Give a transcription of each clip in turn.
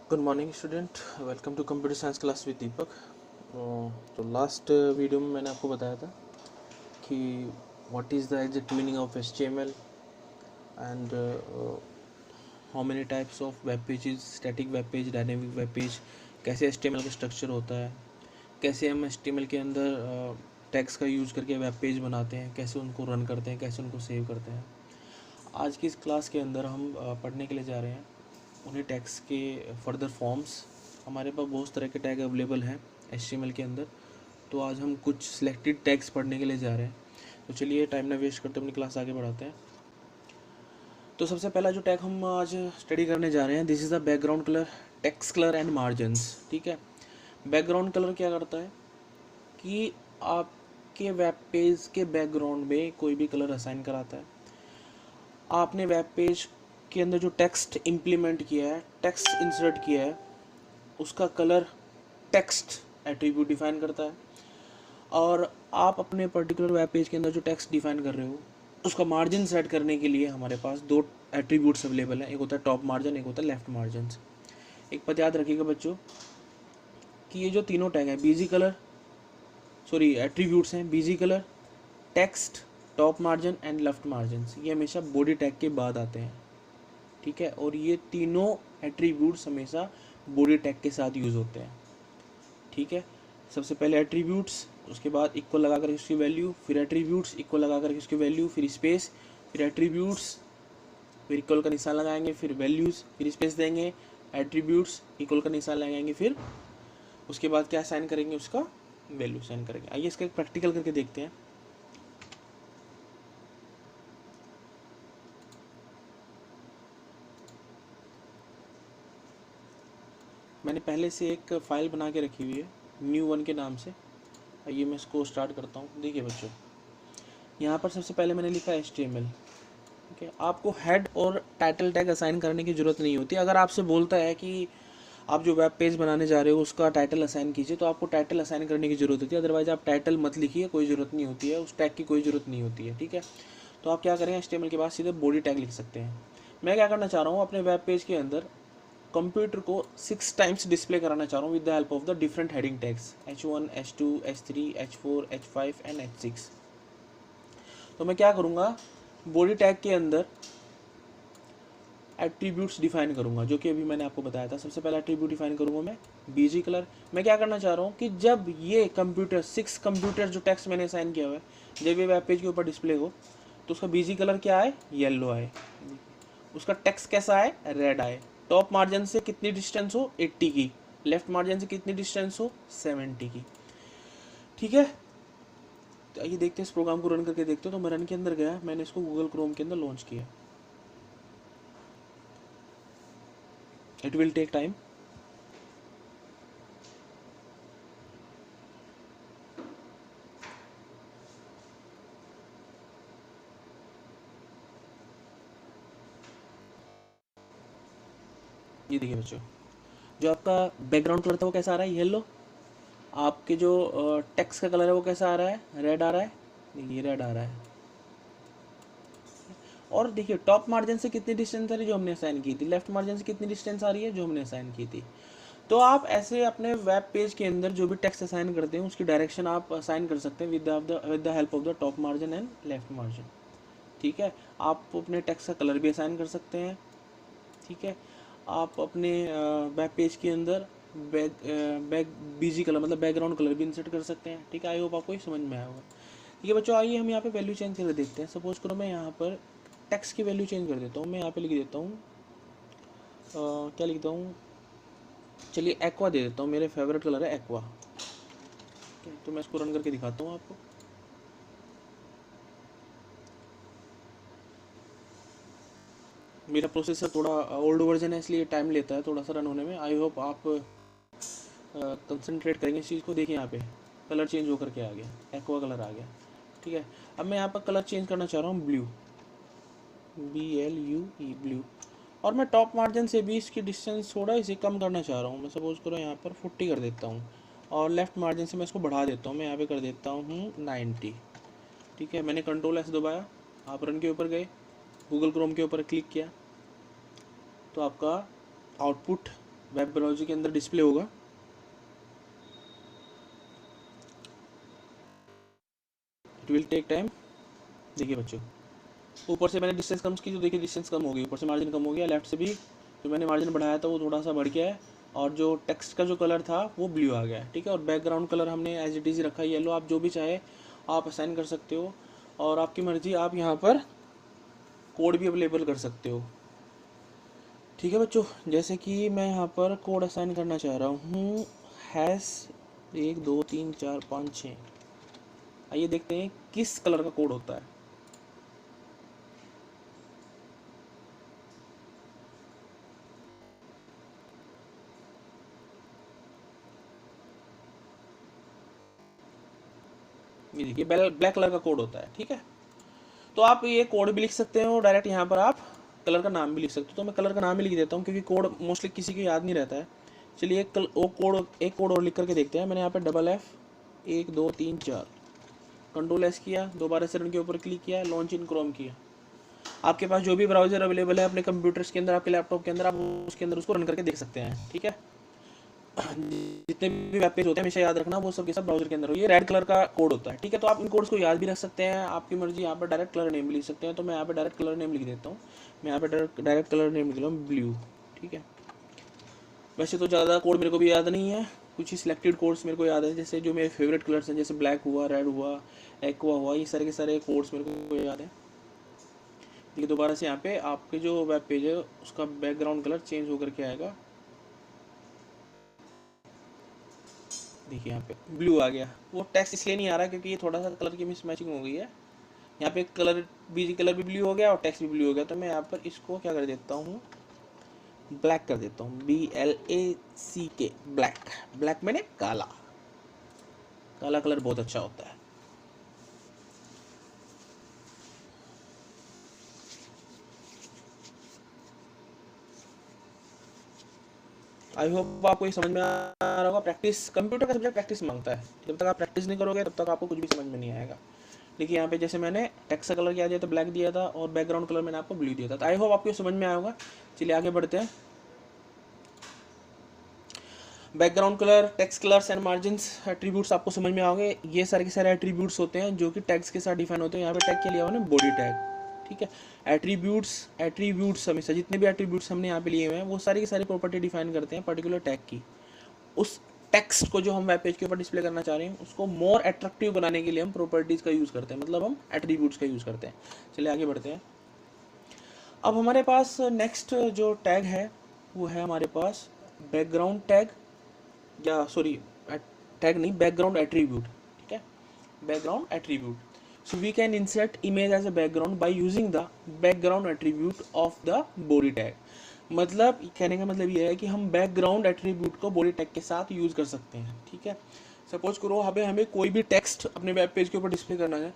Good morning student, welcome to computer science class with Deepak. तो last video में मैंने आपको बताया था कि what is the exact meaning of HTML and how many types of web pages, static web page, dynamic web page, कैसे HTML का structure होता है, कैसे हम HTML के अंदर टैग्स का यूज़ करके वेब पेज बनाते हैं, कैसे उनको रन करते हैं, कैसे उनको सेव करते हैं। आज की इस क्लास के अंदर हम पढ़ने के लिए जा रहे हैं उन्हीं टैग्स के फर्दर फॉर्म्स। हमारे पास बहुत तरह के टैग अवेलेबल हैं HTML के अंदर, तो आज हम कुछ सिलेक्टेड टैग्स पढ़ने के लिए जा रहे हैं। तो चलिए टाइम ना वेस्ट करते अपनी क्लास आगे बढ़ाते हैं। तो सबसे पहला जो टैग हम आज स्टडी करने जा रहे हैं, this is the background colour, text colour and margins. ठीक है, बैकग्राउंड कलर क्या करता है कि आपके वेब पेज के बैकग्राउंड में कोई भी कलर असाइन कराता है। आपने वेब पेज के अंदर जो टेक्स्ट इम्प्लीमेंट किया है, टेक्स्ट इंसर्ट किया है, उसका कलर टेक्स्ट एट्रीब्यूट डिफाइन करता है। और आप अपने पर्टिकुलर वेब पेज के अंदर जो टेक्स्ट डिफाइन कर रहे हो, उसका मार्जिन सेट करने के लिए हमारे पास दो एट्रीब्यूट्स अवेलेबल हैं। एक होता है टॉप मार्जिन, एक होता है लेफ्ट मार्जिन। एक बात याद रखिएगा बच्चों कि ये जो तीनों टैग हैं, बीजी कलर, सॉरी एट्रीब्यूट्स हैं, BG colour, text, top margin and left margin, ये हमेशा बॉडी टैग के बाद आते हैं। ठीक है, और ये तीनों एट्रीब्यूट्स हमेशा बॉडी टैग के साथ यूज़ होते हैं। ठीक है, सबसे पहले एट्रीब्यूट्स, उसके बाद इक्वल लगा कर इसकी वैल्यू, फिर एट्रीब्यूट्स इक्वल लगा कर इसकी वैल्यू, फिर स्पेस, फिर एट्रीब्यूट्स, फिर इक्वल का निशान लगाएंगे, फिर वैल्यूज़, फिर स्पेस देंगे, एट्रीब्यूट्स इक्वल का निशान लगाएंगे, फिर उसके बाद क्या साइन करेंगे, उसका वैल्यू साइन करेंगे। आइए इसका एक प्रैक्टिकल करके देखते हैं। मैंने पहले से एक फ़ाइल बना के रखी हुई है न्यू वन के नाम से। आइए मैं इसको स्टार्ट करता हूँ। देखिए बच्चों, यहाँ पर सबसे पहले मैंने लिखा HTML। ठीक है, आपको हेड और टाइटल टैग असाइन करने की ज़रूरत नहीं होती। अगर आपसे बोलता है कि आप जो वेब पेज बनाने जा रहे हो उसका टाइटल असाइन कीजिए, तो आपको टाइटल असाइन करने की ज़रूरत होती है। अदरवाइज आप टाइटल मत लिखिए, कोई ज़रूरत नहीं होती है, उस टैग की कोई ज़रूरत नहीं होती है। ठीक है, तो आप क्या करें, HTML के बाद सीधे बॉडी टैग लिख सकते हैं। मैं क्या करना चाह रहा हूँ, अपने वेब पेज के अंदर कंप्यूटर को 6 टाइम्स डिस्प्ले कराना चाह रहा हूँ with the help of the different heading tags H1, H2, H3, H4, H5 and H6। तो मैं क्या करूँगा, बॉडी टैग के अंदर एट्रीब्यूट्स डिफाइन करूँगा, जो कि अभी मैंने आपको बताया था। सबसे पहला एट्रीब्यूट डिफाइन करूँगा मैं बीजी कलर। मैं क्या करना चाह रहा हूँ कि जब ये कंप्यूटर 6 कंप्यूटर जो टेक्स्ट मैंने असाइन किया हुआ है, जब ये वेब पेज के ऊपर डिस्प्ले हो, तो उसका बीजी कलर क्या आए, येलो आए। उसका टेक्स्ट कैसा आए, रेड आए। टॉप मार्जिन से कितनी डिस्टेंस हो, 80 की। लेफ्ट मार्जिन से कितनी डिस्टेंस हो, 70 की। ठीक है, तो आइए देखते हैं, इस प्रोग्राम को रन करके देखते हो। तो मैं रन के अंदर गया, मैंने इसको गूगल क्रोम के अंदर लॉन्च किया। It will take time. ये देखिए बच्चों, जो आपका बैकग्राउंड कलर था वो कैसा आ रहा है, येलो। आपके जो टेक्स्ट का कलर है वो कैसा आ रहा है, रेड आ रहा है। देखिए रेड आ रहा है। और देखिए टॉप मार्जिन से कितनी डिस्टेंस आ रही है, जो हमने असाइन की थी। लेफ्ट मार्जिन से कितनी डिस्टेंस आ रही है, जो हमने असाइन की थी। तो आप ऐसे अपने वेब पेज के अंदर जो भी टेक्स्ट असाइन करते हैं उसकी डायरेक्शन आप असाइन कर सकते हैं with the help of the top margin and left margin. ठीक है, आप अपने टेक्स्ट का कलर भी असाइन कर सकते हैं। ठीक है, आप अपने वेब पेज के अंदर बैक बीजी कलर मतलब बैकग्राउंड कलर भी इंसर्ट कर सकते हैं। ठीक है, आई होप आपको समझ में आया होगा। ठीक है बच्चों, आइए हम यहाँ पे वैल्यू चेंज करके देखते हैं। सपोज करो मैं यहाँ पर टेक्स्ट की वैल्यू चेंज कर देता हूँ। मैं यहाँ पे लिख देता हूँ क्या लिखता हूँ, चलिए एक्वा दे देता हूँ। मेरे फेवरेट कलर है एक्वा। ठीक है, तो मैं इसको रन करके दिखाता हूँ आपको। मेरा प्रोसेसर थोड़ा ओल्ड वर्जन है, इसलिए टाइम लेता है थोड़ा सा रन होने में। आई होप आप कंसंट्रेट करेंगे इस चीज़ को। देखिए यहाँ पे कलर चेंज होकर के आ गया, एक्वा कलर आ गया। ठीक है, अब मैं यहाँ पर कलर चेंज करना चाह रहा हूँ ब्लू, BLUE, ब्लू। और मैं टॉप मार्जिन से भी इसकी डिस्टेंस थोड़ा इसे कम करना चाह रहा हूँ। मैं सपोज करो यहाँ पर 40 कर देता हूँ, और लेफ्ट मार्जिन से मैं इसको बढ़ा देता हूँ। मैं यहाँ पे कर देता हूँ 90। ठीक है, मैंने कंट्रोल S दबाया, आप रन के ऊपर गए, गूगल क्रोम के ऊपर क्लिक किया, तो आपका आउटपुट वेब ब्राउज़र के अंदर डिस्प्ले होगा। It will take time. देखिए बच्चों, ऊपर से मैंने डिस्टेंस कम की तो देखिए डिस्टेंस कम हो गई, ऊपर से मार्जिन कम हो गया। लेफ्ट से भी जो मैंने मार्जिन बढ़ाया था वो थोड़ा सा बढ़ गया है, और जो टेक्स्ट का जो कलर था वो ब्लू आ गया है, ठीक है। और बैकग्राउंड कलर हमने एज इट इज़ रखा है येलो। आप जो भी चाहे आप असाइन कर सकते हो, और आपकी मर्ज़ी, आप यहाँ पर कोड भी अवेलेबल कर सकते हो, ठीक है बच्चों। जैसे कि मैं यहाँ पर कोड असाइन करना चाह रहा हूँ, हैश 1 2 3 4 5 6। आइए देखते हैं किस कलर का कोड होता है। ये देखिए ब्लैक कलर का कोड होता है, ठीक है। तो आप ये कोड भी लिख सकते हो डायरेक्ट, यहाँ पर आप कलर का नाम भी लिख सकते हो। तो मैं कलर का नाम ही लिख देता हूँ, क्योंकि कोड मोस्टली किसी को याद नहीं रहता है। चलिए एक कोड और लिख करके देखते हैं। मैंने यहाँ पर F 1 2 3 4 कंट्रोल एस किया, दोबारा से रन के ऊपर क्लिक किया, लॉन्च इन क्रोम किया। आपके पास जो भी ब्राउजर अवेलेबल है अपने कंप्यूटर्स के अंदर, आपके लैपटॉप के अंदर, आप उसके अंदर उसको रन करके देख सकते हैं, ठीक है। जितने भी वेब पेज होते हैं हमेशा याद रखना वो सब के सब ब्राउजर के अंदर हो। ये रेड कलर का कोड होता है, ठीक है। तो आप इन कोड्स को याद भी रख सकते हैं, आपकी मर्जी। यहाँ पर डायरेक्ट कलर नेम भी लिख सकते हैं, तो मैं यहाँ पर डायरेक्ट कलर नेम लिख देता हूँ। मैं यहाँ पर डायरेक्ट कलर नेम लिख रहा हूँ ब्लू, ठीक है। वैसे तो ज़्यादा कोड मेरे को भी याद नहीं है, कुछ ही सिलेक्टेड कोड्स मेरे को याद है, जैसे जो मेरे फेवरेट कलर्स हैं, जैसे ब्लैक हुआ, रेड हुआ, एक्वा हुआ, ये सारे के सारे कोड्स मेरे को याद है। देखिए दोबारा से यहाँ पे आपके जो वेब पेज है उसका बैकग्राउंड कलर चेंज होकर के आएगा। देखिए यहाँ पे ब्लू आ गया। वो टेक्स्ट इसलिए नहीं आ रहा क्योंकि ये थोड़ा सा कलर की मिसमैचिंग हो गई है। यहाँ पे कलर बीजी कलर भी ब्लू हो गया और टेक्स्ट भी ब्लू हो गया। तो मैं यहाँ पर इसको क्या कर देता हूँ, ब्लैक कर देता हूँ, BLACK, ब्लैक। ब्लैक मैंने काला, काला कलर बहुत अच्छा होता है। आई होप आपको ये समझ में आ रहा होगा। प्रैक्टिस, कंप्यूटर का सब्जेक्ट प्रैक्टिस मांगता है। जब तक आप प्रैक्टिस नहीं करोगे तब तक आपको कुछ भी समझ में नहीं आएगा। देखिए यहाँ पे जैसे मैंने टेक्स्ट का कलर क्या दिया था, ब्लैक दिया था, और बैकग्राउंड कलर मैंने आपको ब्लू दिया था। तो आई होप आपको ये समझ में आया होगा। चलिए आगे बढ़ते हैं। Background colour, text colours and margins, attributes आपको समझ में आओगे। ये सारे के सारे एट्रीब्यूट्स होते हैं जो कि टैग्स के साथ डिफाइन होते हैं। यहाँ पे टैग के लिया हुआ ना बॉडी टैग, ठीक है। एट्रीब्यूट्स हमेशा जितने भी एट्रीब्यूट्स हमने यहाँ पे लिए हुए हैं वो सारी की सारी प्रॉपर्टी डिफाइन करते हैं पर्टिकुलर टैग की। उस टेक्स्ट को जो हम वेब पेज के ऊपर डिस्प्ले करना चाह रहे हैं उसको मोर अट्रैक्टिव बनाने के लिए हम प्रॉपर्टीज़ का यूज़ करते हैं, मतलब हम एट्रीब्यूट्स का यूज़ करते हैं। चलिए आगे बढ़ते हैं। अब हमारे पास नेक्स्ट जो टैग है वो है हमारे पास बैकग्राउंड टैग, या सॉरी टैग नहीं, बैकग्राउंड एट्रीब्यूट, ठीक है। Background attribute, so we can insert image as a background by using the background attribute of the body tag. मतलब कहने का मतलब ये है कि हम बैकग्राउंड एट्रीब्यूट को बॉडी टैग के साथ यूज़ कर सकते हैं, ठीक है। सपोज करो हमें कोई भी टेक्स्ट अपने वेब पेज के ऊपर डिस्प्ले करना है,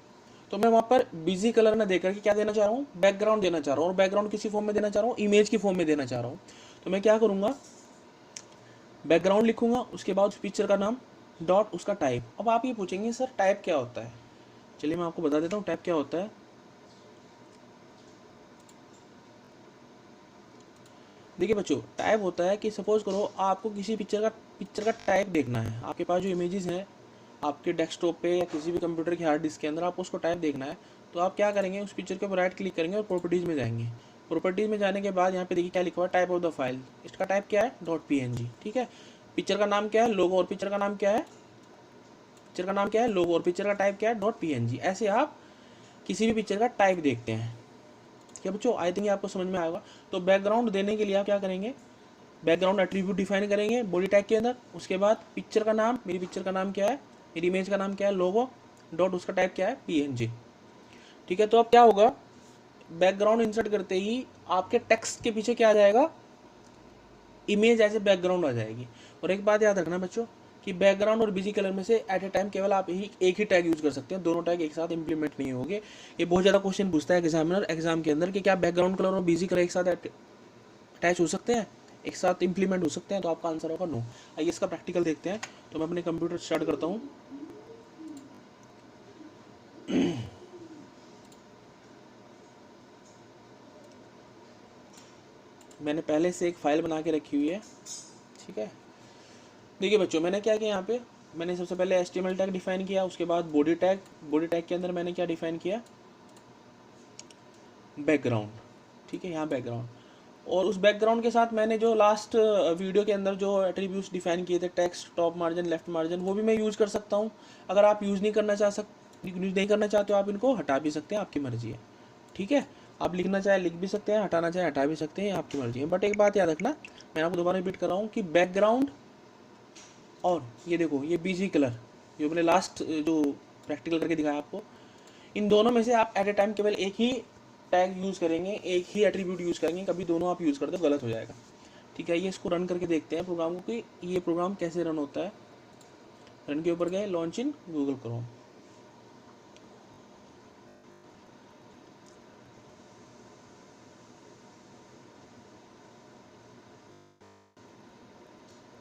तो मैं वहाँ पर बिजी कलर ना देकर के क्या देना चाह रहा हूँ, बैकग्राउंड देना चाह रहा हूँ। और बैकग्राउंड किसी फॉर्म में देना चाह रहा हूँ, इमेज की फॉर्म में देना चाह रहा हूँ। तो मैं क्या करूँगा, बैकग्राउंड लिखूंगा, उसके बाद उस पिक्चर का नाम, डॉट उसका टाइप। अब आप ये पूछेंगे सर टाइप क्या होता है। चलिए मैं आपको बता देता हूँ टाइप क्या होता है। देखिए बच्चों, टाइप होता है कि सपोज करो आपको किसी पिक्चर का टाइप देखना है। आपके पास जो इमेजेस हैं आपके डेस्कटॉप पे या किसी भी कंप्यूटर की हार्ड डिस्क के अंदर, आपको उसको टाइप देखना है। तो आप क्या करेंगे, उस पिक्चर के ऊपर राइट क्लिक करेंगे और प्रॉपर्टीज़ में जाएंगे। प्रॉपर्टीज़ में जाने के बाद यहाँ पे देखिए क्या लिखा हुआ है, टाइप ऑफ द फाइल। इसका टाइप क्या है, .png, ठीक है। पिक्चर का नाम क्या है, लोगो, और पिक्चर का नाम क्या है, पिक्चर का नाम क्या है, लोगो, और पिक्चर का टाइप क्या है, .png। ऐसे आप किसी भी पिक्चर का टाइप देखते हैं। क्या बच्चों, आई थिंक आपको समझ में आएगा। तो बैकग्राउंड देने के लिए आप क्या करेंगे, बैकग्राउंड एट्रीब्यूट डिफाइन करेंगे बॉडी टैग के अंदर। उसके बाद पिक्चर का नाम, मेरी पिक्चर का नाम क्या है, मेरी इमेज का नाम क्या है, लोगो, डॉट उसका टाइप क्या है, PNG, ठीक है। तो अब क्या होगा, बैकग्राउंड इंसर्ट करते ही आपके टेक्स्ट के पीछे क्या आ जाएगा, इमेज एज ए बैकग्राउंड आ जाएगी। और एक बात याद रखना बच्चों कि बैकग्राउंड और बिजी कलर में से एट ए टाइम केवल आप एक ही टैग यूज कर सकते हैं, दोनों टैग एक साथ इंप्लीमेंट नहीं होंगे। ये बहुत ज़्यादा क्वेश्चन पूछता है एग्जामिनर एग्जाम के अंदर कि क्या बैकग्राउंड कलर और बिजी कलर एक साथ अटैच हो सकते हैं, एक साथ इंप्लीमेंट हो सकते हैं। तो आपका आंसर होगा नो। आइए इसका प्रैक्टिकल देखते हैं। तो मैं अपने कंप्यूटर स्टार्ट करता हूँ। मैंने पहले से एक फाइल बना के रखी हुई है, ठीक है, देखिए बच्चों मैंने क्या किया यहाँ पे, मैंने सबसे पहले HTML टैग डिफाइन किया, उसके बाद बॉडी टैग के अंदर मैंने क्या डिफाइन किया, बैकग्राउंड। ठीक है, यहाँ बैकग्राउंड, और उस बैकग्राउंड के साथ मैंने जो लास्ट वीडियो के अंदर जो एट्रीब्यूट्स डिफाइन किए थे, text, top margin, left margin, वो भी मैं यूज़ कर सकता हूँ। अगर आप यूज़ नहीं करना चाहते हो, आप इनको हटा भी सकते हैं, आपकी मर्जी है। ठीक है, आप लिखना चाहे लिख भी सकते हैं, हटाना चाहे हटा भी सकते हैं, आपकी मर्जी है। बट एक बात याद रखना, मैं आपको दोबारा रिपीट कर रहा हूँ कि बैकग्राउंड और ये देखो ये बीजी कलर, जो मैंने लास्ट जो प्रैक्टिकल करके दिखाया आपको, इन दोनों में से आप एट ए टाइम केवल एक ही टैग यूज़ करेंगे, एक ही एट्रीब्यूट यूज़ करेंगे, कभी दोनों आप यूज़ करते हो गलत हो जाएगा। ठीक है, ये इसको रन करके देखते हैं प्रोग्राम को कि ये प्रोग्राम कैसे रन होता है। रन के ऊपर गए, लॉन्च इन गूगल क्रोम।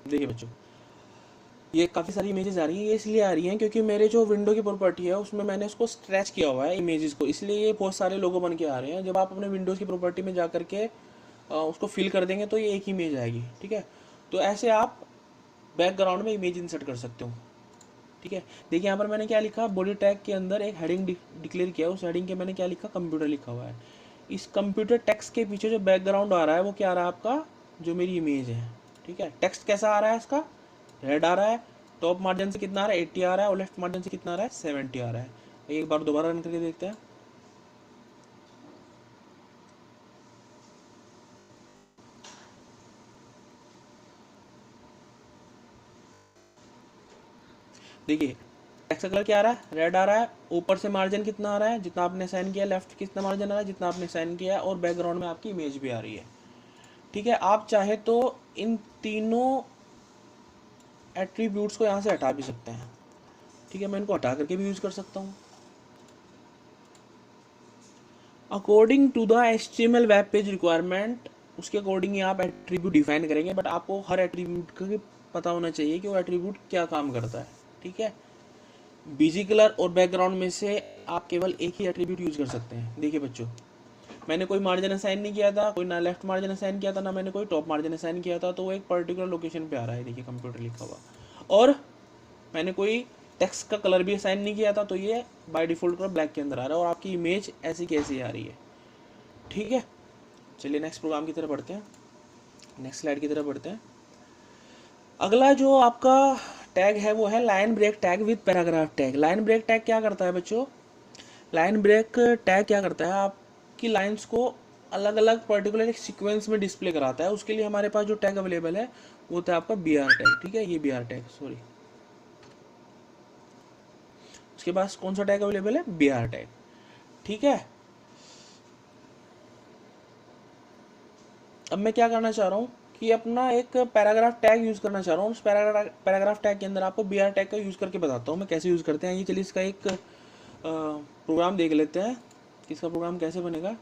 देखिए बच्चों, ये काफ़ी सारी इमेजेस आ रही हैं, ये इसलिए आ रही हैं क्योंकि मेरे जो विंडो की प्रॉपर्टी है उसमें मैंने इसको स्ट्रेच किया हुआ है इमेजेस को, इसलिए ये बहुत सारे लोगो बन के आ रहे हैं। जब आप अपने विंडोज़ की प्रॉपर्टी में जा करके उसको फिल कर देंगे तो ये एक इमेज आएगी। ठीक है, तो ऐसे आप बैकग्राउंड में इमेज इंसर्ट कर सकते हो। ठीक है, देखिए यहाँ पर मैंने क्या लिखा, बॉडी टैग के अंदर एक हेडिंग डिक्लेयर किया, उस हेडिंग के मैंने क्या लिखा, कंप्यूटर लिखा हुआ है। इस कंप्यूटर टेक्स्ट के पीछे जो बैकग्राउंड आ रहा है वो क्या आ रहा है, आपका जो मेरी इमेज है। ठीक है, टेक्स्ट कैसा आ रहा है, इसका रेड आ रहा है, टॉप मार्जिन से कितना आ रहा है, 80 आ रहा है, और लेफ्ट मार्जिन से कितना आ रहा है, 70 आ रहा है। एक बार दोबारा रन करके देखते हैं। देखिए टेक्स्ट का कलर क्या आ रहा है, रेड आ रहा है, ऊपर से मार्जिन कितना आ रहा है, जितना आपने साइन किया, लेफ्ट कितना मार्जिन आ रहा है, जितना आपने साइन किया, और बैकग्राउंड में आपकी इमेज भी आ रही है। ठीक है, आप चाहे तो इन तीनों एट्रीब्यूट्स को यहाँ से हटा भी सकते हैं। ठीक है, मैं इनको हटा करके भी यूज़ कर सकता हूँ। According to the HTML web page requirement, उसके अकॉर्डिंग ही आप एट्रीब्यूट डिफाइन करेंगे, बट आपको हर एट्रीब्यूट का पता होना चाहिए कि वो एट्रीब्यूट क्या काम करता है। ठीक है, बीजी कलर और बैकग्राउंड में से आप केवल एक ही एट्रीब्यूट यूज़ कर सकते हैं। देखिए बच्चों, मैंने कोई मार्जिन असाइन नहीं किया था, कोई ना लेफ्ट मार्जिन असाइन किया था, ना मैंने कोई टॉप मार्जिन असाइन किया था, तो वो एक पर्टिकुलर लोकेशन पे आ रहा है, देखिए कंप्यूटर लिखा हुआ। और मैंने कोई टेक्स्ट का कलर भी असाइन नहीं किया था, तो ये बाय डिफ़ॉल्ट कलर ब्लैक के अंदर आ रहा है, और आपकी इमेज ऐसी कैसी आ रही है। ठीक है, चलिए नेक्स्ट प्रोग्राम की तरफ बढ़ते हैं, नेक्स्ट स्लाइड की तरफ बढ़ते हैं। अगला जो आपका टैग है वो है line break tag with paragraph tag. Line break tag क्या करता है बच्चों, लाइन ब्रेक टैग क्या करता है, आपकी लाइंस को अलग अलग पर्टिकुलर एक सीक्वेंस में डिस्प्ले कराता है। उसके लिए हमारे पास जो टैग अवेलेबल है वो था आपका BR टैग। ठीक है, ये BR टैग, सॉरी, उसके पास कौन सा टैग अवेलेबल है, BR टैग। ठीक है, अब मैं क्या करना चाह रहा हूँ कि अपना एक पैराग्राफ टैग यूज़ करना चाह रहा हूँ। उस पैराग्राफ टैग के अंदर आपको BR टैग का यूज़ करके बताता हूँ मैं कैसे यूज़ करते हैं। ये चलिए इसका एक प्रोग्राम देख लेते हैं कि इसका प्रोग्राम कैसे बनेगा।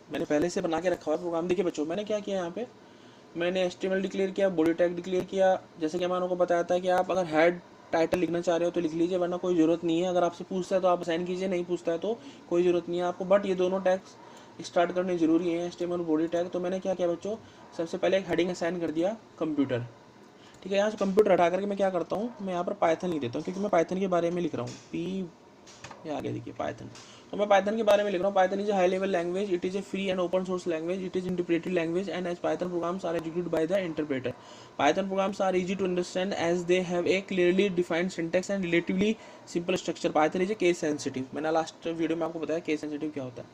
मैंने पहले से बना के रखा हुआ है प्रोग्राम। देखिए बच्चों, मैंने क्या किया यहाँ पे, मैंने HTML डिक्लेयर किया, बॉडी टैग डिक्लेयर किया। जैसे कि मैंने आपको बताया था कि आप अगर हेड टाइटल लिखना चाह रहे हो तो लिख लीजिए, वरना कोई ज़रूरत नहीं है। अगर आपसे पूछता है तो आप असाइन कीजिए, नहीं पूछता है तो कोई ज़रूरत नहीं है आपको। बट ये दोनों टैग्स स्टार्ट करने ज़रूरी है, HTML बॉडी टैग। तो मैंने क्या किया बच्चों, सबसे पहले एक हेडिंग असाइन कर दिया, कंप्यूटर। ठीक है, यहाँ से कंप्यूटर हटा करके मैं क्या करता हूँ, मैं यहाँ पर पाइथन लिख देता हूँ, क्योंकि मैं पाइथन के बारे में लिख रहा हूँ। ये आगे देखिए पाइथन, तो मैं पाइथन के बारे में लिख रहा हूँ। Python is a high level language, it is a free and open source language, it is interpreted language and as Python programs are executed by the interpreter. Python programs are easy to understand as they have a clearly defined syntax and relatively simple structure. Python is a case sensitive, मैंने last video में आपको बताया case sensitive क्या होता है।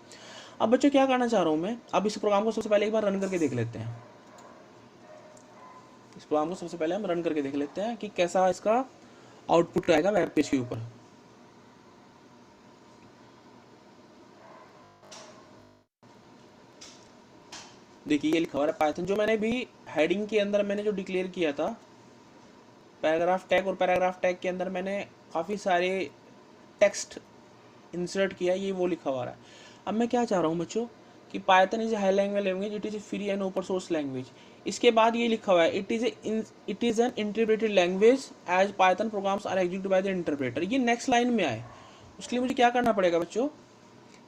अब बच्चों क्या करना चाह रहा हूँ मैं, अब इस प्रोग्राम को सबसे पहले एक बार रन करके देख लेते हैं। इस प्रोग्राम को सबसे पहले हम रन करके देख लेते हैं कि कैसा इसका आउटपुट आएगा वेब पेज के ऊपर। देखिए ये लिखा हुआ है पाइथन, जो मैंने भी हेडिंग के अंदर मैंने जो डिक्लेयर किया था पैराग्राफ टैग, और पैराग्राफ टैग के अंदर मैंने काफ़ी सारे टेक्स्ट इंसर्ट किया, ये वो लिखा हुआ है। अब मैं क्या चाह रहा हूँ बच्चों कि Python is a high language, it is a free and open source language. इसके बाद ये लिखा हुआ है it is an interpreted language as Python programs are executed by the interpreter. ये नेक्स्ट लाइन में आए, उसके लिए मुझे क्या करना पड़ेगा बच्चों,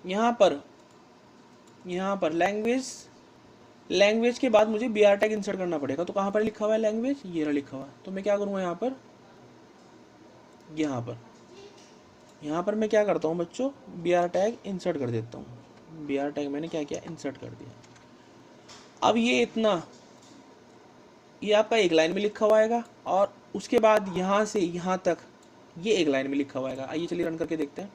यहाँ पर यहाँ पर लैंग्वेज के बाद मुझे BR टैग इंसर्ट करना पड़ेगा। तो कहाँ पर लिखा हुआ है लैंग्वेज, ये रहा लिखा हुआ है। तो मैं क्या करूँगा यहाँ पर मैं क्या करता हूँ बच्चों, BR टैग इंसर्ट कर देता हूँ। BR टैग मैंने क्या किया, इंसर्ट कर दिया। अब ये आपका एक लाइन में लिखा हुआ आएगा, और उसके बाद यहाँ से यहाँ तक ये एक लाइन में लिखा हुआ आएगा। आइए चलिए रन करके देखते हैं।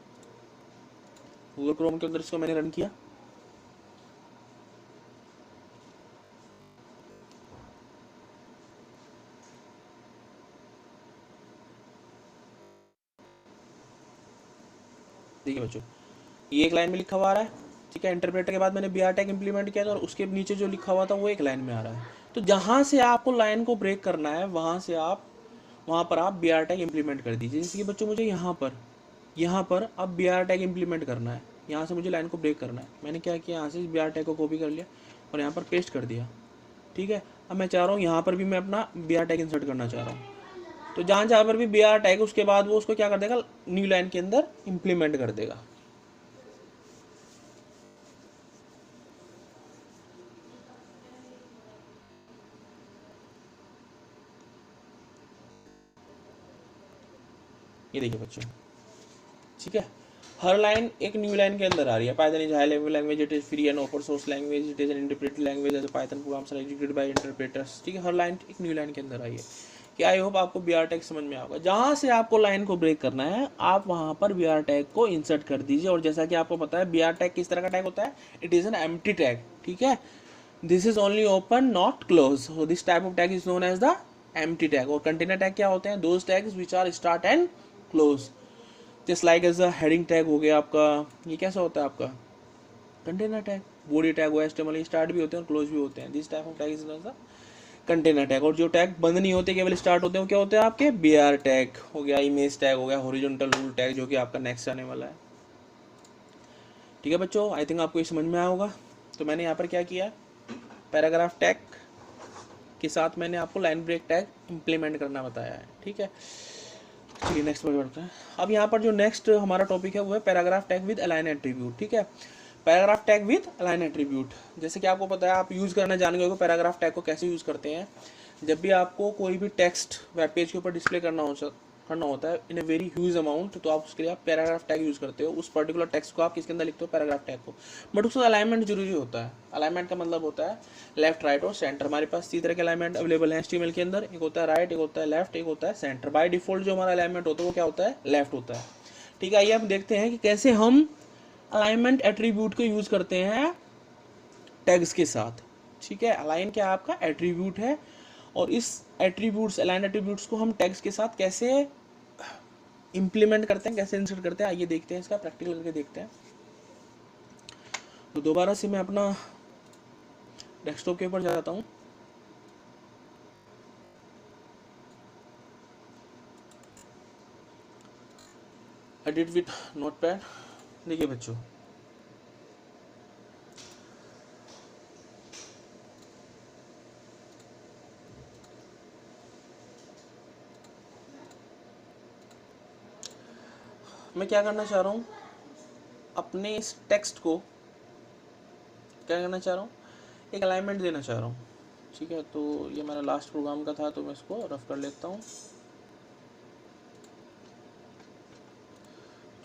गूगल क्रोम के अंदर इसको मैंने रन किया। देखिए बच्चों, ये एक लाइन में लिखा हुआ आ रहा है, ठीक है। इंटरप्रेटर के बाद मैंने BR टैग इंप्लीमेंट किया था, और उसके नीचे जो लिखा हुआ था वो एक लाइन में आ रहा है। तो जहाँ से आपको लाइन को ब्रेक करना है वहाँ पर आप BR टैग इंप्लीमेंट कर दीजिए। जैसे कि बच्चों मुझे यहाँ पर अब BR टैग इंप्लीमेंट करना है, यहाँ से मुझे लाइन को ब्रेक करना है। मैंने क्या किया, यहाँ से BR टैग को कॉपी कर लिया और यहाँ पर पेस्ट कर दिया, ठीक है। अब मैं चाह रहा हूँ यहाँ पर भी मैं अपना BR टैग इंसर्ट करना चाह रहा हूँ। तो जहाँ पर भी BR टैग है उसके बाद वो उसको क्या कर देगा, न्यू लाइन के अंदर इम्प्लीमेंट कर देगा। ये देखिए बच्चों, ठीक है। हर लाइन एक न्यू लाइन के अंदर आ रही है। Python is high level language, it is free and open source language, it is an interpreted language as Python programs are executed by interpreters, ठीक है। हर लाइन एक न्यू लाइन के अंदर आई है। क्या आई होप आपको BR टैग समझ में आएगा। जहाँ से आपको लाइन को ब्रेक करना है आप वहाँ पर BR टैग को इंसर्ट कर दीजिए। और जैसा कि आपको पता है BR टैग किस तरह का टैग होता है, it is an empty tag, ठीक है। This is only open not close, so this type of tag is known as the empty tag. और कंटेनर टैग क्या होते हैं, those tags which are start and close, just like as a heading tag हो गया आपका। ये कैसा होता है आपका कंटेनर टैग। बॉडी टैग हुआ, HTML स्टार्ट भी होते हैं और क्लोज भी होते हैं। This type of tag is known as container tag. और जो टैग बंद नहीं होते, केवल स्टार्ट होते हैं, वो क्या होते हैं आपके BR टैग हो गया, इमेज टैग हो गया, हॉरिजॉन्टल रूल टैग जो कि आपका नेक्स्ट आने वाला है, ठीक है बच्चों। आई थिंक आपको ये समझ में आया होगा। तो मैंने यहाँ पर क्या किया, पैराग्राफ टैग के साथ मैंने आपको लाइन ब्रेक टैग इंप्लीमेंट करना बताया है, ठीक है। चलिए नेक्स्ट पर बढ़ते हैं। अब यहाँ पर जो नेक्स्ट हमारा टॉपिक है वो है paragraph tag with align attribute, ठीक है। Paragraph tag with align attribute, जैसे कि आपको पता है, आप यूज़ करना जान गए हो पैराग्राफ टैग को कैसे यूज़ करते हैं। जब भी आपको कोई भी टेक्स्ट वेब पेज के ऊपर डिस्प्ले करना होता है इन ए वेरी ह्यूज अमाउंट, तो आप उसके लिए आप पैराग्राफ टैग यूज़ करते हो। उस पर्टिकुलर टेक्स्ट को आप किसके अंदर लिखते हो, पैराग्राफ टैग को। बट उसका अलाइनमेंट जरूरी होता है। अलाइनमेंट का मतलब होता है लेफ्ट, राइट और सेंटर। हमारे पास 3 तरह के अलाइनमेंट अवेलेबल हैं HTML के अंदर। एक होता है राइट, एक होता है लेफ्ट, एक होता है सेंटर। बाय डिफॉल्ट जो हमारा अलाइनमेंट होता है वो क्या होता है, लेफ्ट होता है, ठीक है। आइए आप देखते हैं कि कैसे हम अलाइनमेंट एट्रीब्यूट को यूज़ करते हैं टैग्स के साथ, ठीक है। अलाइन क्या आपका एट्रीब्यूट है, और इस एट्रीब्यूट्स, अलाइन एट्रीब्यूट्स को हम टैग्स के साथ कैसे इंप्लीमेंट करते हैं, कैसे इंसर्ट करते हैं, आइए देखते हैं, इसका प्रैक्टिकल करके देखते हैं। तो दोबारा से मैं अपना डेस्कटॉप के ऊपर जाता हूँ। Edit with notepad. देखिए बच्चों, मैं क्या करना चाह रहा हूँ, अपने इस टेक्स्ट को क्या करना चाह रहा हूँ, एक अलाइनमेंट देना चाह रहा हूँ, ठीक है। तो ये मेरा लास्ट प्रोग्राम का था, तो मैं इसको रफ कर लेता हूँ,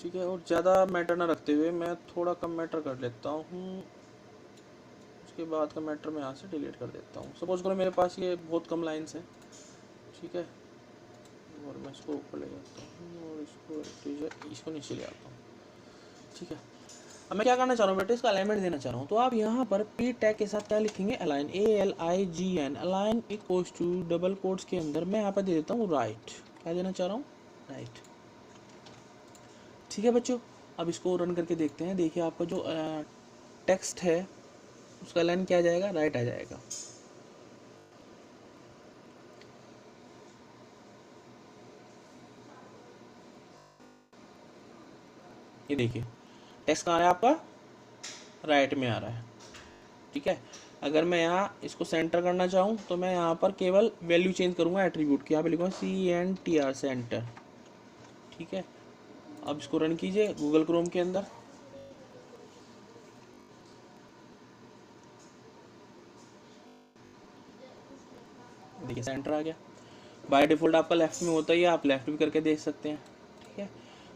ठीक है। और ज़्यादा मैटर ना रखते हुए मैं थोड़ा कम मैटर कर लेता हूँ, उसके बाद का मैटर मैं यहाँ से डिलीट कर देता हूँ। सपोज करो मेरे पास ये बहुत कम लाइन्स हैं, ठीक है, और मैं इसको ऊपर ले जाता हूँ और इसको नीचे ले आता हूँ, ठीक है। अब मैं क्या करना चाह रहा हूँ बेटे, इसका अलाइनमेंट देना चाह रहा हूँ। तो आप यहाँ पर P टैग के साथ क्या लिखेंगे, align, ALIGN, align equals to double quotes के अंदर मैं यहाँ पर दे देता हूँ राइट। क्या देना चाह रहा हूँ, राइट, ठीक है बच्चों। अब इसको रन करके देखते हैं। देखिए आपका जो टेक्स्ट है उसका अलाइन क्या आ जाएगा, राइट आ जाएगा। ये देखिए टेक्स्ट कहाँ है आपका, राइट में आ रहा है, ठीक है। अगर मैं यहाँ इसको सेंटर करना चाहूँ तो मैं यहाँ पर केवल वैल्यू चेंज करूँगा एट्रीब्यूट की, यहाँ पे लिखूँगा CENTR, सेंटर, ठीक है। अब इसको रन कीजिए गूगल क्रोम के अंदर। देखिए सेंटर आ गया। बाय डिफ़ॉल्ट आपका लेफ्ट में होता ही है, आप लेफ्ट भी करके देख सकते हैं, ठीक है।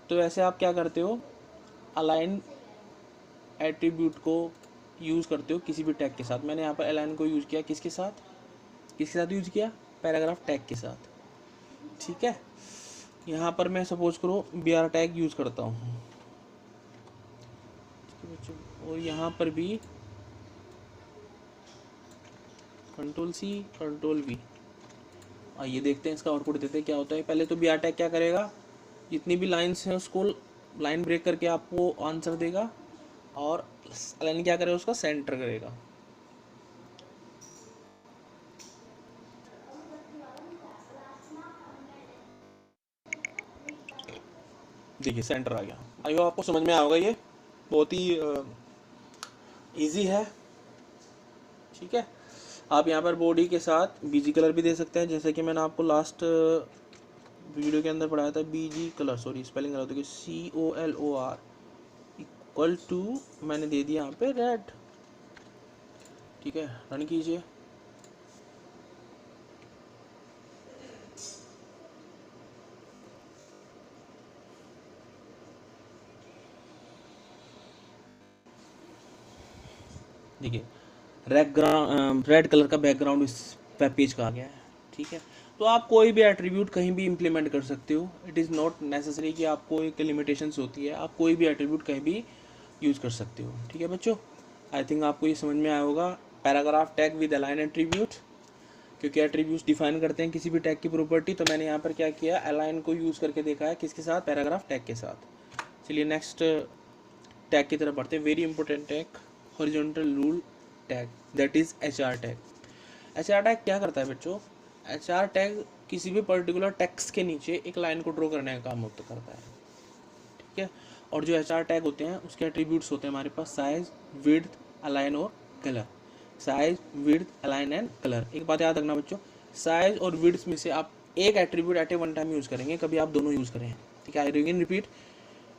तो वैसे आप क्या करते हो, अलाइन एट्रीब्यूट को यूज़ करते हो किसी भी टैग के साथ। मैंने यहाँ पर अलाइन को यूज़ किया, किसके साथ यूज़ किया, पैराग्राफ टैग के साथ, ठीक है। यहाँ पर मैं सपोज करो br टैग यूज़ करता हूँ, और यहाँ पर भी Ctrl+C Ctrl+V। आइए देखते हैं इसका आउटपुट देते हैं क्या होता है। पहले तो br टैग क्या करेगा, जितनी भी लाइन्स हैं उसको लाइन ब्रेक करके आपको आंसर देगा, और अलाइन क्या करेगा, उसका सेंटर करेगा। देखिए सेंटर आ गया। आई होप आपको समझ में आएगा, ये बहुत ही इजी है, ठीक है। आप यहाँ पर बॉडी के साथ बीजी कलर भी दे सकते हैं, जैसे कि मैंने आपको लास्ट वीडियो के अंदर पढ़ाया था। बीजी कलर, सॉरी स्पेलिंग गलत हो गई, COLOR इक्वल टू मैंने दे दिया यहाँ पे रेड, ठीक है। रन कीजिए। देखिए रेड कलर का बैकग्राउंड इस वेब पेज का आ गया है, ठीक है। तो आप कोई भी एट्रीब्यूट कहीं भी इम्प्लीमेंट कर सकते हो। इट इज़ नॉट नेसेसरी कि आपको एक लिमिटेशंस होती है, आप कोई भी एट्रीब्यूट कहीं भी यूज़ कर सकते हो, ठीक है बच्चों। आई थिंक आपको ये समझ में आया होगा। Paragraph tag with align attribute, क्योंकि एट्रीब्यूट्स डिफाइन करते हैं किसी भी टैग की प्रॉपर्टी। तो मैंने यहाँ पर क्या किया, अलाइन को यूज़ करके देखा है, किसके साथ, पैराग्राफ टैग के साथ। चलिए नेक्स्ट टैग की तरफ बढ़ते हैं। Very important tag, horizontal rule tag, that is HR tag. HR tag क्या करता है बच्चों, HR टैग किसी भी पर्टिकुलर टेक्स्ट के नीचे एक लाइन को ड्रॉ करने का काम होता करता है, ठीक है। और जो HR टैग होते हैं उसके एट्रीब्यूट्स होते हैं हमारे पास, साइज, विड्थ, अलाइन और colour. Size, width, align and colour. एक बात याद रखना बच्चों, साइज और विड्थ में से आप एक एट्रीब्यूट एट ए वन टाइम यूज़ करेंगे, कभी आप दोनों यूज़ करें, ठीक है। आई रिपीट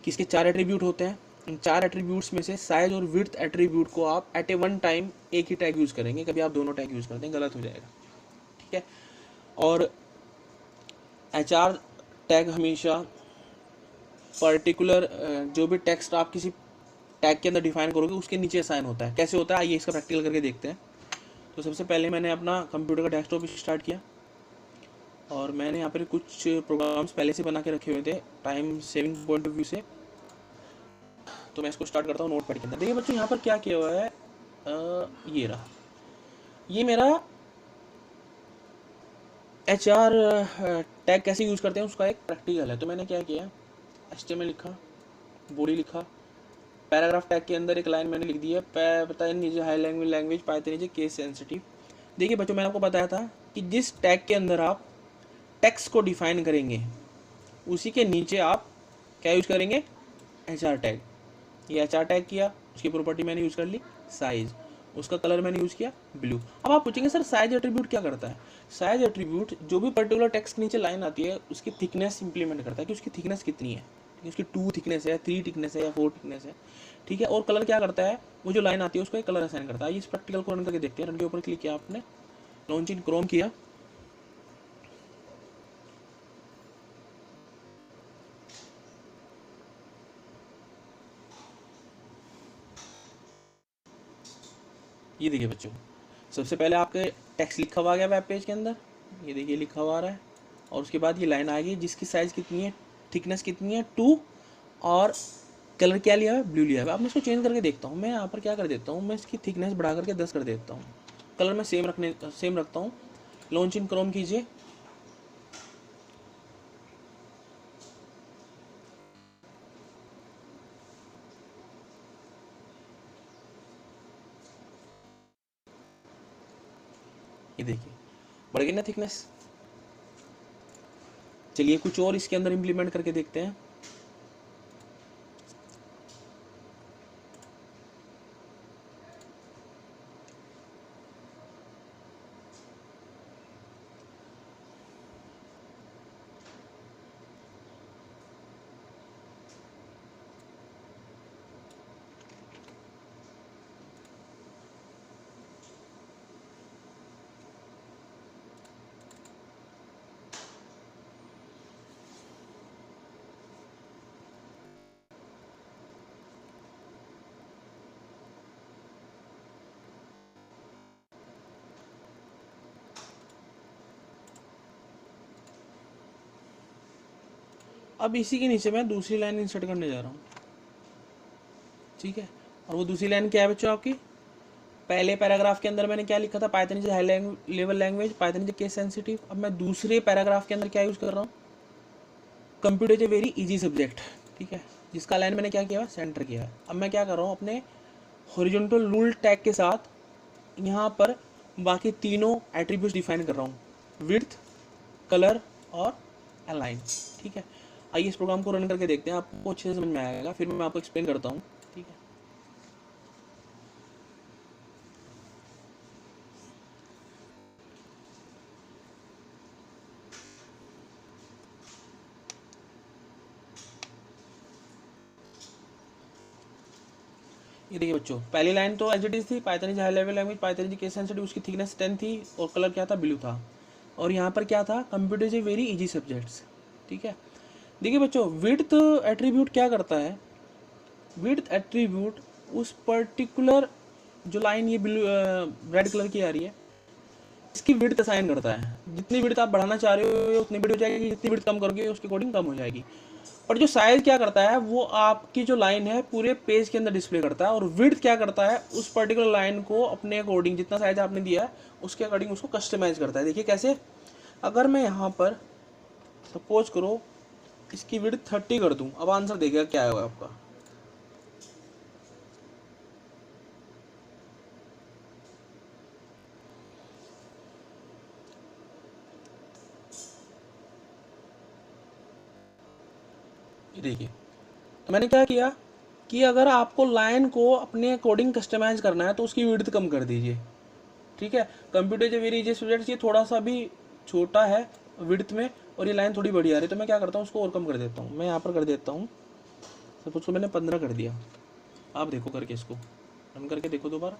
कि इसके 4 एट्रीब्यूट होते हैं। इन 4 एट्रीब्यूट्स में से साइज और विड्थ एट्रीब्यूट को आप एट ए वन टाइम एक ही टैग यूज़ करेंगे, कभी आप दोनों टैग यूज़ करते हैं गलत हो जाएगा, ठीक है। और HR टैग हमेशा पर्टिकुलर जो भी टेक्स्ट आप किसी टैग के अंदर डिफाइन करोगे उसके नीचे असाइन होता है। कैसे होता है, आइए इसका प्रैक्टिकल करके देखते हैं। तो सबसे पहले मैंने अपना कंप्यूटर का डेस्कटॉप स्टार्ट किया, और मैंने यहाँ पर कुछ प्रोग्राम्स पहले से बना के रखे हुए थे time saving point of view से। तो मैं इसको स्टार्ट करता हूँ नोटपैड के अंदर। देखिए बच्चों यहाँ पर क्या किया हुआ है, ये रहा, ये मेरा HR टैग कैसे यूज़ करते हैं उसका एक प्रैक्टिकल है। तो मैंने क्या किया, HTML लिखा, बॉडी लिखा, पैराग्राफ टैग के अंदर एक लाइन मैंने लिख दी है, पाइथन नीचे हाई लैंग्वेज, पाइथन नीचे केस सेंसिटिव। देखिए बच्चों मैंने आपको बताया था कि जिस टैग के अंदर आप टेक्स्ट को डिफाइन करेंगे उसी के नीचे आप क्या यूज़ करेंगे, HR टैग। ये HR टैग किया, उसकी प्रॉपर्टी मैंने यूज़ कर ली साइज, उसका कलर मैंने यूज़ किया ब्लू। अब आप पूछेंगे सर साइज एट्रीब्यूट क्या करता है। साइज एट्रीब्यूट जो भी पर्टिकुलर टेक्स्ट के नीचे लाइन आती है उसकी थिकनेस इंप्लीमेंट करता है कि उसकी थिकनेस कितनी है, उसकी 2 थिकनेस है, 3 थिकनेस है या 4 थिकनेस है, ठीक है। और कलर क्या करता है, वो जो लाइन आती है उसको एक कलर असाइन करता है। इस प्रैक्टिकल को रन करके देखते हैं। रन के ऊपर क्लिक किया आपने, लॉन्च इन क्रोम किया, ये देखिए बच्चों सबसे पहले आपके टेक्स्ट लिखा हुआ आ गया वेब पेज के अंदर, ये देखिए लिखा हुआ आ रहा है। और उसके बाद ये लाइन आ गई जिसकी साइज़ कितनी है, थिकनेस कितनी है 2, और कलर क्या लिया है, ब्लू लिया है। अब मैं इसको चेंज करके देखता हूँ। मैं यहाँ पर क्या कर देता हूँ, मैं इसकी थिकनेस बढ़ा करके 10 कर देता हूँ, कलर मैं सेम रखता हूँ। लॉन्च इन क्रोम कीजिए, ये देखिए बढ़ गई ना थिकनेस। चलिए कुछ और इसके अंदर इम्प्लीमेंट करके देखते हैं। अब इसी के नीचे मैं दूसरी लाइन इंसर्ट करने जा रहा हूँ, ठीक है। और वो दूसरी लाइन क्या है बच्चों आपकी, पहले पैराग्राफ के अंदर मैंने क्या लिखा था, Python is high level language, Python is case sensitive. अब मैं दूसरे पैराग्राफ के अंदर क्या यूज़ कर रहा हूँ, computer is a very easy subject, ठीक है, जिसका लाइन मैंने क्या किया, सेंटर किया है। अब मैं क्या कर रहा हूँ, अपने हॉरिजॉन्टल रूल टैग के साथ यहाँ पर बाकी तीनों एट्रीब्यूट्स डिफाइन कर रहा हूँ, विड्थ, कलर और अलाइन, ठीक है। आइए इस प्रोग्राम को रन करके देखते हैं, आपको अच्छे से समझ में आएगा, फिर मैं आपको एक्सप्लेन करता हूँ, ठीक है। ये देखिए बच्चों, पहली लाइन तो एज इट इज थी, Python is high level language, Python is case sensitive, उसकी थिकनेस 10 थी और कलर क्या था, ब्लू था। और यहाँ पर क्या था, computer is a very easy subjects, ठीक है। देखिए बच्चों, विड्थ एट्रीब्यूट क्या करता है, विड्थ एट्रीब्यूट उस पर्टिकुलर जो लाइन ये ब्लू रेड कलर की आ रही है, इसकी विड्थ असाइन करता है। जितनी विड्थ आप बढ़ाना चाह रहे हो उतनी विड्थ हो जाएगी, जितनी विड्थ कम करोगे उसके अकॉर्डिंग कम हो जाएगी। और जो साइज क्या करता है, वो आपकी जो लाइन है पूरे पेज के अंदर डिस्प्ले करता है। और विड्थ क्या करता है, उस पर्टिकुलर लाइन को अपने अकॉर्डिंग, जितना साइज आपने दिया है उसके अकॉर्डिंग उसको कस्टमाइज करता है। देखिए कैसे, अगर मैं यहाँ पर सपोज करो इसकी विड्थ 30 कर दूँ, अब आंसर देखिएगा क्या होगा आपका। देखिए, तो मैंने क्या किया कि अगर आपको लाइन को अपने अकॉर्डिंग कस्टमाइज करना है तो उसकी विड्थ कम कर दीजिए, ठीक है। कंप्यूटर जो वेरी इजी सब्जेक्ट, ये थोड़ा सा भी छोटा है विड्थ में और ये लाइन थोड़ी बड़ी आ रही है, तो मैं क्या करता हूँ उसको और कम कर देता हूँ। मैं यहाँ पर कर देता हूँ, सब उसको मैंने 15 कर दिया। आप देखो करके, इसको रन करके देखो दोबारा।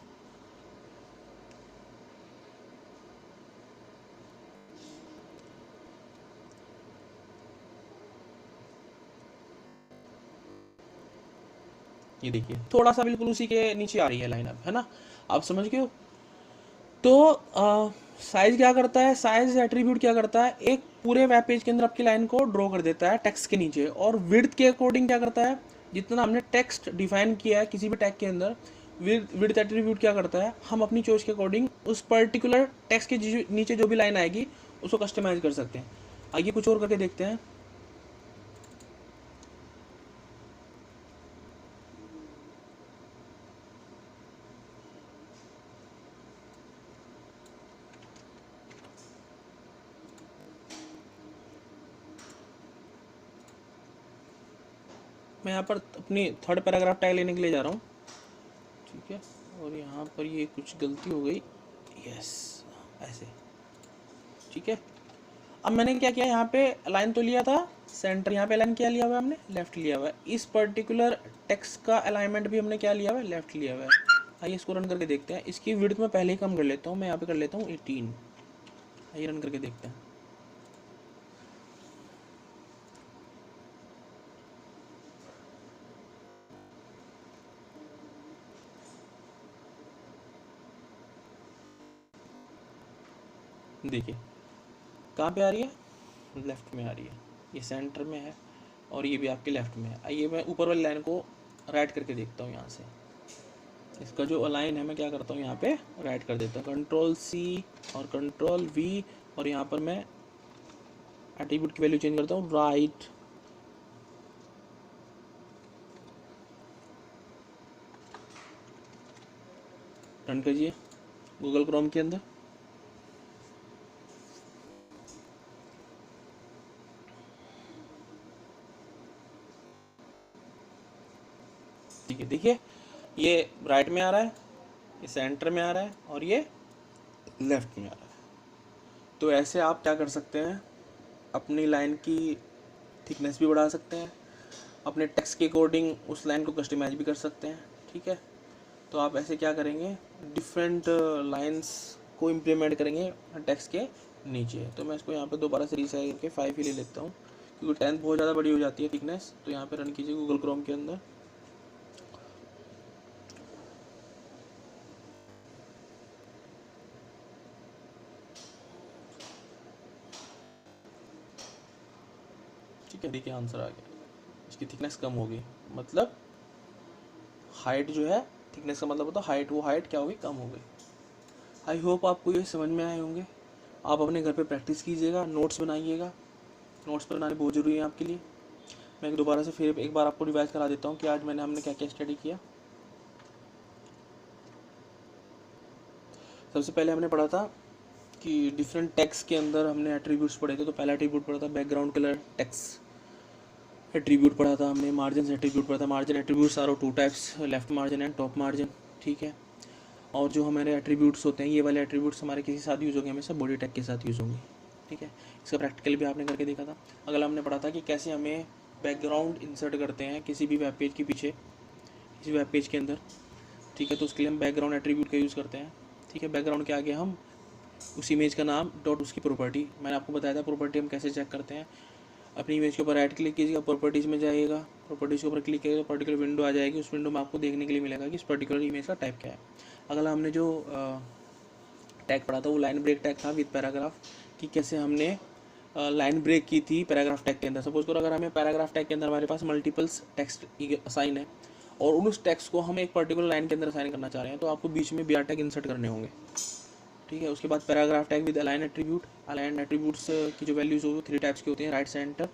ये देखिए थोड़ा सा बिल्कुल उसी के नीचे आ रही है लाइन, अब है ना, आप समझ गए हो। तो साइज क्या करता है, साइज एट्रीब्यूट क्या करता है, एक पूरे वेब पेज के अंदर आपकी लाइन को ड्रॉ कर देता है टेक्स्ट के नीचे। और विड्थ के अकॉर्डिंग क्या करता है, जितना हमने टेक्स्ट डिफाइन किया है किसी भी टैग के अंदर, विड्थ एट्रीब्यूट क्या करता है, हम अपनी चॉइस के अकॉर्डिंग उस पर्टिकुलर टेक्स्ट के नीचे जो भी लाइन आएगी उसको कस्टमाइज कर सकते हैं। आइए कुछ और करके देखते हैं। मैं यहाँ पर अपनी थर्ड पैराग्राफ टैग लेने के लिए जा रहा हूँ, ठीक है। और यहाँ पर ये कुछ गलती हो गई, यस, ऐसे, ठीक है। अब मैंने क्या किया, यहाँ पे लाइन तो लिया था सेंटर, यहाँ पे लाइन क्या लिया हुआ है हमने, लेफ्ट लिया हुआ है। इस पर्टिकुलर टेक्स्ट का अलाइनमेंट भी हमने क्या लिया हुआ है, लेफ्ट लिया हुआ है। आइए इसको रन करके देखते हैं। इसकी विड्थ में पहले ही कम कर लेता हूँ, मैं यहाँ पे कर लेता हूँ 18। आइए रन करके देखते हैं। देखिए कहाँ पे आ रही है, लेफ्ट में आ रही है, ये सेंटर में है और ये भी आपके लेफ्ट में है। आइए मैं ऊपर वाली लाइन को राइट करके देखता हूँ यहाँ से। इसका जो अलाइन है मैं क्या करता हूँ, यहाँ पे राइट कर देता हूँ, कंट्रोल सी और कंट्रोल वी, और यहाँ पर मैं एट्रीब्यूट की वैल्यू चेंज करता हूँ, राइट। रन कीजिए गूगल क्रोम के अंदर। ठीक है, देखिए ये राइट में आ रहा है, ये सेंटर में आ रहा है और ये लेफ्ट में आ रहा है। तो ऐसे आप क्या कर सकते हैं, अपनी लाइन की थिकनेस भी बढ़ा सकते हैं, अपने टेक्स्ट के अकॉर्डिंग उस लाइन को कस्टमाइज भी कर सकते हैं, ठीक है। तो आप ऐसे क्या करेंगे, डिफरेंट लाइंस को इम्प्लीमेंट करेंगे टेक्स्ट के नीचे। तो मैं इसको यहाँ पे दोबारा से रीसाइज करके 5 ही ले लेता हूँ, क्योंकि 10 बहुत ज़्यादा बड़ी हो जाती है थिकनेस। तो यहाँ पे रन कीजिए गूगल क्रोम के अंदर। ठीक ठीक है, देखिए आंसर आ गया, इसकी थिकनेस कम होगी, मतलब हाइट जो है, थिकनेस का मतलब होता है हाइट, वो हाइट क्या होगी, कम हो गई। आई होप आपको ये समझ में आए होंगे। आप अपने घर पे प्रैक्टिस कीजिएगा, नोट्स बनाइएगा, नोट्स बनाने बहुत ज़रूरी है आपके लिए। मैं दोबारा से फिर एक बार आपको रिवाइज करा देता हूँ कि आज हमने क्या क्या स्टडी किया। सबसे पहले हमने पढ़ा था कि डिफरेंट टेक्स्ट के अंदर हमने एट्रीब्यूट्स पढ़े थे। तो पहला एट्रीब्यूट पढ़ा था बैकग्राउंड कलर टेक्स्ट एट्रीब्यूट पढ़ा था हमने, मार्जिन एट्रीब्यूट पढ़ा था। Margin attributes are two types, left margin and top margin, ठीक है। और जो हमारे एट्रीब्यूट्स होते हैं, ये वाले एट्रीब्यूट्स हमारे किसी साथ यूज़ होंगे, हमेशा बॉडी टैग के साथ यूज़ होंगे, ठीक है। इसका प्रैक्टिकल भी आपने करके देखा था। अगला हमने पढ़ा था कि कैसे हमें बैकग्राउंड इंसर्ट करते हैं किसी भी वेब पेज के पीछे, किसी वेब पेज के अंदर, ठीक है। तो उसके लिए हम बैकग्राउंड एट्रीब्यूट का यूज़ करते हैं, ठीक है। बैकग्राउंड के आगे हम उस इमेज का नाम डॉट उसकी प्रॉपर्टी, मैंने आपको बताया था प्रॉपर्टी हम कैसे चेक करते हैं। अपनी इमेज के ऊपर राइट क्लिक कीजिएगा, प्रॉपर्टीज़ में जाइएगा, प्रॉपर्टीज़ के ऊपर क्लिक करिएगा, पर्टिकुलर विंडो आ जाएगी। उस विंडो में आपको देखने के लिए मिलेगा कि इस पर्टिकुलर इमेज का टाइप क्या है। अगला हमने जो टैग पढ़ा था वो लाइन ब्रेक टैग था विद पैराग्राफ, कि कैसे हमने लाइन ब्रेक की थी पैराग्राफ टैग के अंदर। सपोज करो अगर हमें पैराग्राफ टैग के अंदर हमारे पास मल्टीपल्स टेक्स्ट असाइन है और उस टेक्स्ट को हम एक पर्टिकुलर लाइन के अंदर असाइन करना चाह रहे हैं, तो आपको बीच में BR टैग इंसर्ट करने होंगे, ठीक है। उसके बाद paragraph tag with align attribute. Align attributes की जो वैल्यूज हो वो 3 टाइप्स की होती हैं, राइट, सेंटर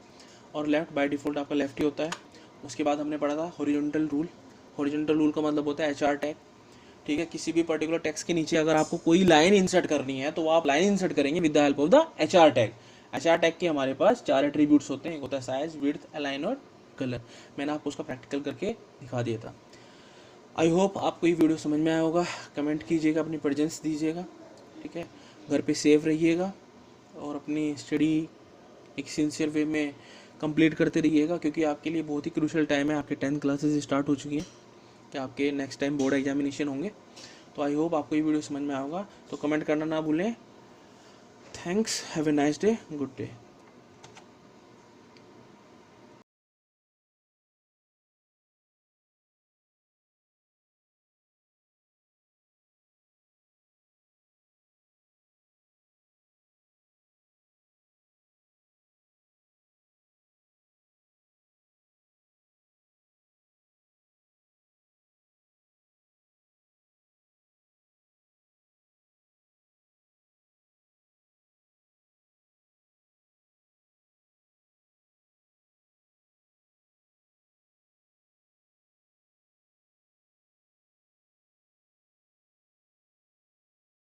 और लेफ्ट। बाय डिफ़ॉल्ट आपका लेफ्ट ही होता है। उसके बाद हमने पढ़ा था हॉरिजॉन्टल रूल। हॉरिजॉन्टल रूल का मतलब होता है HR टैग, ठीक है। किसी भी पर्टिकुलर टेक्स्ट के नीचे अगर आपको कोई लाइन इंसर्ट करनी है तो आप लाइन इंसर्ट करेंगे with the help of the HR tag. HR tag के हमारे पास 4 एट्रीब्यूट्स होते हैं, एक होता है साइज, विड्थ, अलाइन और कलर। मैंने आपको उसका प्रैक्टिकल करके दिखा दिया था। आई होप आपको ये वीडियो समझ में आया होगा। कमेंट कीजिएगा, अपनी प्रेजेंस दीजिएगा, ठीक है। घर पे सेफ रहिएगा और अपनी स्टडी एक सिंसियर वे में कंप्लीट करते रहिएगा, क्योंकि आपके लिए बहुत ही क्रूशियल टाइम है। आपके 10th क्लासेस स्टार्ट हो चुकी हैं कि आपके नेक्स्ट टाइम बोर्ड एग्जामिनेशन होंगे। तो आई होप आपको ये वीडियो समझ में आया होगा। तो कमेंट करना ना भूलें। Thanks, have a nice day, good day.